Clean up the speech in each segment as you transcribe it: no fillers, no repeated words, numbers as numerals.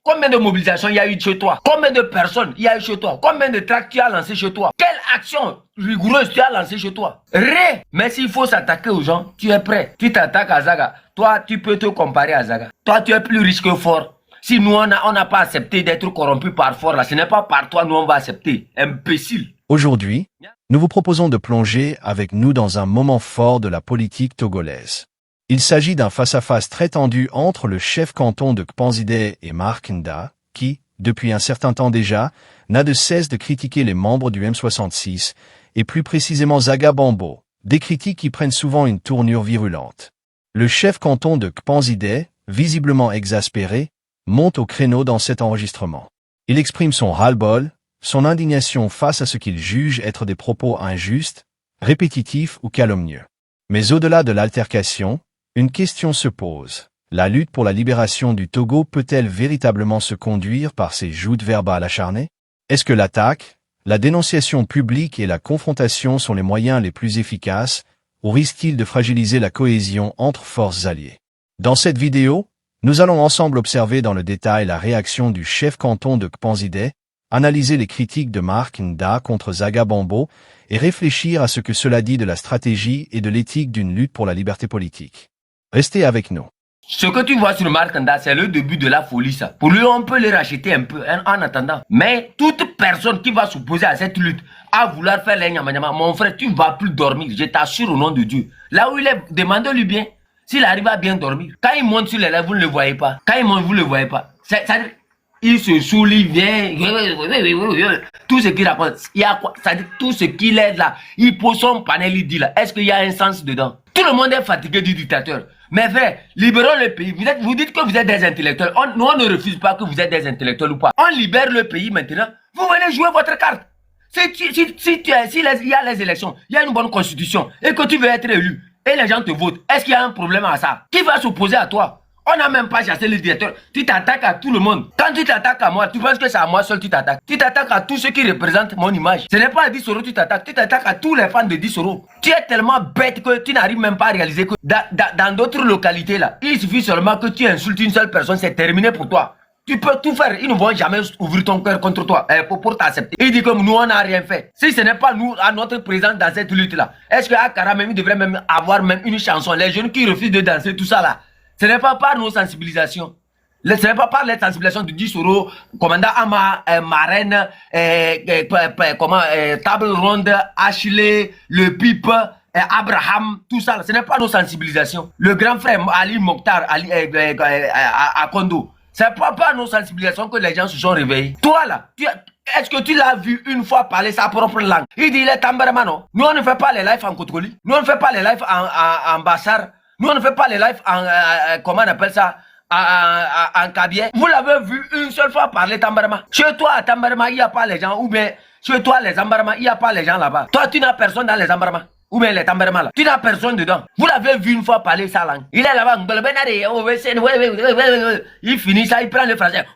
Combien de mobilisations il y a eu chez toi? Combien de personnes il y a eu chez toi? Combien de tracts tu as lancé chez toi? Quelle action rigoureuse tu as lancé chez toi? Rien. Mais s'il faut s'attaquer aux gens, tu es prêt. Tu t'attaques à Zaga. Toi, tu peux te comparer à Zaga. Toi, tu es plus riche que fort. Si nous, on n'a pas accepté d'être corrompus par fort, là, ce n'est pas par toi, nous, on va accepter. Imbécile. Aujourd'hui, nous vous proposons de plonger avec nous dans un moment fort de la politique togolaise. Il s'agit d'un face-à-face très tendu entre le chef canton de Kpanzide et Marc Nda, qui, depuis un certain temps déjà, n'a de cesse de critiquer les membres du M66, et plus précisément Zaga Bambo, des critiques qui prennent souvent une tournure virulente. Le chef canton de Kpanzide, visiblement exaspéré, monte au créneau dans cet enregistrement. Il exprime son ras-le-bol, son indignation face à ce qu'il juge être des propos injustes, répétitifs ou calomnieux. Mais au-delà de l'altercation, une question se pose. La lutte pour la libération du Togo peut-elle véritablement se conduire par ces joutes verbales acharnées? Est-ce que l'attaque, la dénonciation publique et la confrontation sont les moyens les plus efficaces, ou risque-t-il de fragiliser la cohésion entre forces alliées? Dans cette vidéo, nous allons ensemble observer dans le détail la réaction du chef canton de Kpanzide, analyser les critiques de Marc Nda contre Zaga Bambo et réfléchir à ce que cela dit de la stratégie et de l'éthique d'une lutte pour la liberté politique. Restez avec nous. Ce que tu vois sur Marc Nda, c'est le début de la folie, ça. Pour lui, on peut les racheter un peu en attendant. Mais toute personne qui va s'opposer à cette lutte, à vouloir faire les nyama, mon frère, tu ne vas plus dormir, je t'assure au nom de Dieu. Là où il est, demandez-lui bien s'il arrive à bien dormir. Quand il monte sur les lèvres, vous ne le voyez pas. Quand il monte, vous ne le voyez pas. Il se saoule, il vient, tout ce qu'il raconte, il y a quoi? Ça dit tout ce qu'il est là, il pose son panel, il dit là, est-ce qu'il y a un sens dedans? Tout le monde est fatigué du dictateur. Mais frère, libérons le pays. Vous dites que vous êtes des intellectuels. Nous, on ne refuse pas que vous êtes des intellectuels ou pas. On libère le pays maintenant. Vous venez jouer votre carte. S'il y a les élections, il y a une bonne constitution et que tu veux être élu et les gens te votent, est-ce qu'il y a un problème à ça? Qui va s'opposer à toi? On n'a même pas chassé le dictateur. Tu t'attaques à tout le monde. Quand tu t'attaques à moi, tu penses que c'est à moi seul tu t'attaques. Tu t'attaques à tous ceux qui représentent mon image. Ce n'est pas à 10 euros tu t'attaques. Tu t'attaques à tous les fans de 10 euros. Tu es tellement bête que tu n'arrives même pas à réaliser que dans d'autres localités là, il suffit seulement que tu insultes une seule personne, c'est terminé pour toi. Tu peux tout faire. Ils ne vont jamais ouvrir ton cœur contre toi pour t'accepter. Il dit comme nous, on n'a rien fait. Si ce n'est pas nous, à notre présence dans cette lutte là, est-ce qu'à Akara même, il devrait même avoir même une chanson? Les jeunes qui refusent de danser, tout ça là. Ce n'est pas par nos sensibilisations. Ce n'est pas par les sensibilisations de 10 euros, commandant Ama, Marraine, Table Ronde, Ashley, le Pipe, Abraham, tout ça. Ce n'est pas nos sensibilisations. Le grand frère Ali Mokhtar, à Kondo. Ce n'est pas par nos sensibilisations que les gens se sont réveillés. Toi là, est-ce que tu l'as vu une fois parler sa propre langue? Il dit il est Tambarama, non? Nous on ne fait pas les lives en Kotkoli. Nous on ne fait pas les lives en Bassar. Nous, on ne fait pas les lives en, comment on appelle ça, en Kabyé. Vous l'avez vu une seule fois parler Tambarama. Chez toi, à Tambarama, il n'y a pas les gens. Ou bien, chez toi, les Ambarama, il n'y a pas les gens là-bas. Toi, tu n'as personne dans les Ambarama. Ou bien les Tambarama là. Tu n'as personne dedans. Vous l'avez vu une fois parler sa langue. Il est là-bas. Il finit ça, il prend le français.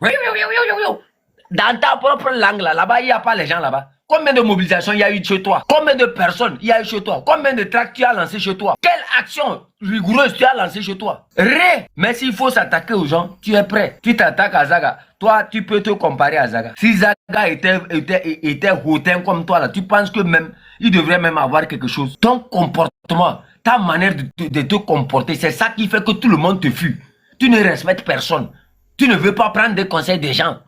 Dans ta propre langue là-bas, il n'y a pas les gens là-bas. Combien de mobilisations il y a eu chez toi? Combien de personnes il y a eu chez toi? Combien de tracts tu as lancé chez toi? Quelle action rigoureuse tu as lancé chez toi? Rien. Mais s'il faut s'attaquer aux gens, tu es prêt. Tu t'attaques à Zaga. Toi, tu peux te comparer à Zaga. Si Zaga était hautain comme toi, là, tu penses que même, il devrait même avoir quelque chose. Ton comportement, ta manière de te comporter, c'est ça qui fait que tout le monde te fuit. Tu ne respectes personne. Tu ne veux pas prendre des conseils des gens.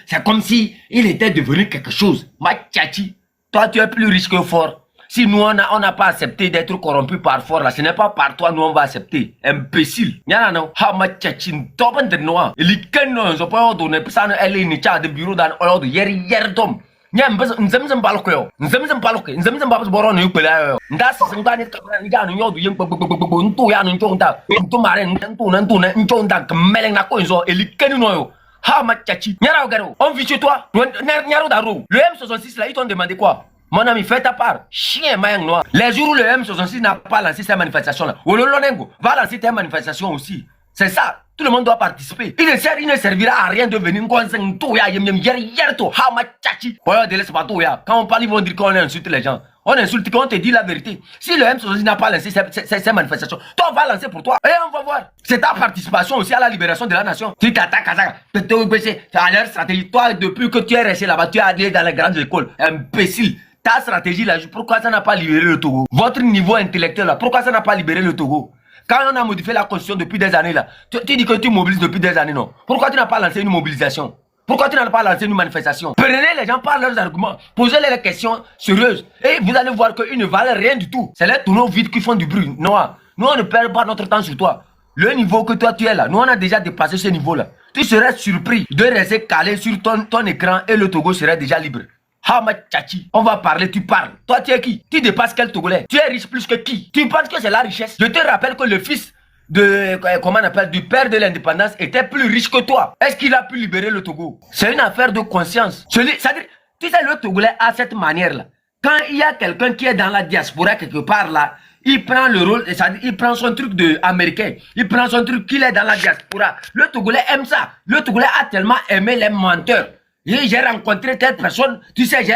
C'est comme si il était devenu quelque chose. Machachi, toi tu es plus riche que fort. Si nous on n'a pas accepté d'être corrompus par fort là, ce n'est pas par toi nous on va accepter. Imbécile. Yana non, ha machachi, top de noir. Il y a non, je peux donner ça elle est ni de bureau dans l'ordre hier tom. Nyam nzemzem balko nzemzem balko nzemzem babs boro no yupela nda singba ni ga no yodu yem ntu ya no ntonda ntu mare ntu na ntonda kmeleng na ko nzo elikeni no yo. Ha machachi, nyara garo, on vit chez toi, nyaro daro. Le M66 là, ils t'ont demandé quoi? Mon ami, fais ta part. Chien maïng noir. Les jours où le M66 n'a pas lancé sa manifestation là, Ololonengo va lancer ta manifestation aussi. C'est ça, tout le monde doit participer. Il ne servira à rien de venir quand on parle, ils vont dire qu'on insulte les gens. On insulte quand on te dit la vérité. Si le M66 n'a pas lancé ces manifestations, toi on va lancer pour toi. Et on va voir. C'est ta participation aussi à la libération de la nation. Tu t'attaques à ça. C'est à leur stratégie. Toi, depuis que tu es resté là-bas, tu es allé dans les grandes écoles. Imbécile. Ta stratégie là, pourquoi ça n'a pas libéré le Togo? Votre niveau intellectuel là, pourquoi ça n'a pas libéré le Togo? Quand on a modifié la constitution depuis des années là, tu dis que tu mobilises depuis des années, non? Pourquoi tu n'as pas lancé une mobilisation? Pourquoi tu n'as pas lancé une manifestation? Prenez les gens par leurs arguments, posez-les les questions sérieuses et vous allez voir qu'ils ne valent rien du tout. C'est les tonneaux vides qui font du bruit. Non, nous on ne perd pas notre temps sur toi. Le niveau que toi tu es là, nous on a déjà dépassé ce niveau là. Tu serais surpris de rester calé sur ton écran et le Togo serait déjà libre. Hama Tchachi, on va parler, tu parles. Toi tu es qui? Tu dépasses quel Togolais? Tu es riche plus que qui? Tu penses que c'est la richesse? Je te rappelle que le fils de, comment on appelle, du père de l'indépendance était plus riche que toi. Est-ce qu'il a pu libérer le Togo? C'est une affaire de conscience. C'est-à-dire, tu sais, le Togolais a cette manière-là. Quand il y a quelqu'un qui est dans la diaspora quelque part là, il prend le rôle, c'est-à-dire, il prend son truc de américain, il prend son truc qu'il est dans la diaspora. Le Togolais aime ça. Le Togolais a tellement aimé les menteurs. J'ai rencontré telle personne, tu sais,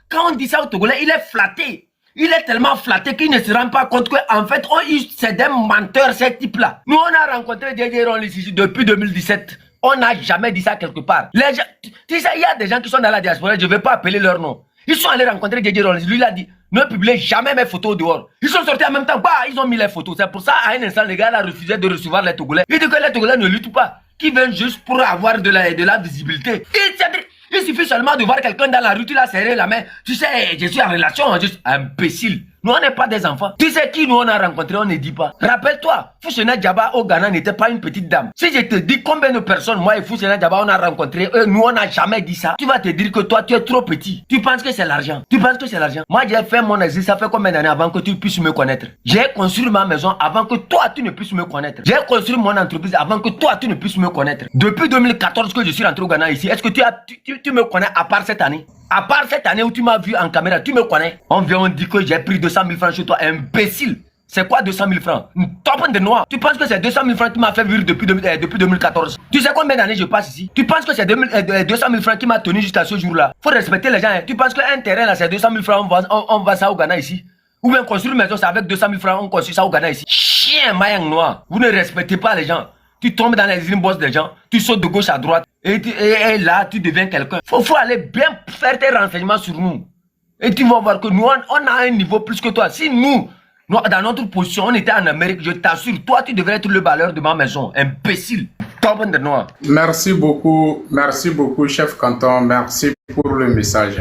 quand on dit ça au Togolais, il est flatté. Il est tellement flatté qu'il ne se rend pas compte qu'en fait, c'est des menteurs, ces types-là. Nous, on a rencontré JJ Rawlings ici depuis 2017. On n'a jamais dit ça quelque part. Les gens, tu sais, il y a des gens qui sont dans la diaspora, je ne vais pas appeler leur nom. Ils sont allés rencontrer JJ Rawlings. Lui, il a dit, ne publiez jamais mes photos dehors. Ils sont sortis en même temps, bah, ils ont mis les photos. C'est pour ça, à un instant, les gars, il a refusé de recevoir les Togolais. Il dit que les Togolais ne luttent pas, qui viennent juste pour avoir de la visibilité. Il suffit seulement de voir quelqu'un dans la rue, tu l'as serré la main. Tu sais, je suis en relation, juste imbécile. Nous, on n'est pas des enfants. Tu sais qui nous on a rencontré, on ne dit pas. Rappelle-toi, Foussena Diaba au Ghana n'était pas une petite dame. Si je te dis combien de personnes, moi et Foussena Diaba, on a rencontré, nous, on n'a jamais dit ça. Tu vas te dire que toi, tu es trop petit. Tu penses que c'est l'argent. Tu penses que c'est l'argent. Moi, j'ai fait mon exil, ça fait combien d'années avant que tu puisses me connaître? J'ai construit ma maison avant que toi, tu ne puisses me connaître. J'ai construit mon entreprise avant que toi, tu ne puisses me connaître. Depuis 2014 que je suis rentré au Ghana ici, est-ce que tu me connais à part cette année? À part cette année où tu m'as vu en caméra, tu me connais. On vient, on dit que j'ai pris 200 000 francs chez toi, imbécile. C'est quoi 200 000 francs? Une top de noix. Tu penses que c'est 200 000 francs qui m'a fait vivre depuis 2014? Tu sais combien d'années je passe ici? Tu penses que c'est 200 000 francs qui m'a tenu jusqu'à ce jour-là? Faut respecter les gens. Hein. Tu penses qu'un terrain là, c'est 200 000 francs, on va ça au Ghana ici? Ou bien construire une maison, c'est avec 200 000 francs, on construit ça au Ghana ici? Chien mayang noir. Vous ne respectez pas les gens. Tu tombes dans les inbox des gens, tu sautes de gauche à droite, et là, tu deviens quelqu'un. Faut aller bien faire tes renseignements sur nous. Et tu vas voir que nous, on a un niveau plus que toi. Si nous, dans notre position, on était en Amérique, je t'assure, toi, tu devrais être le bailleur de ma maison. Imbécile. Top de noir. Merci beaucoup, chef Canton. Merci pour le message.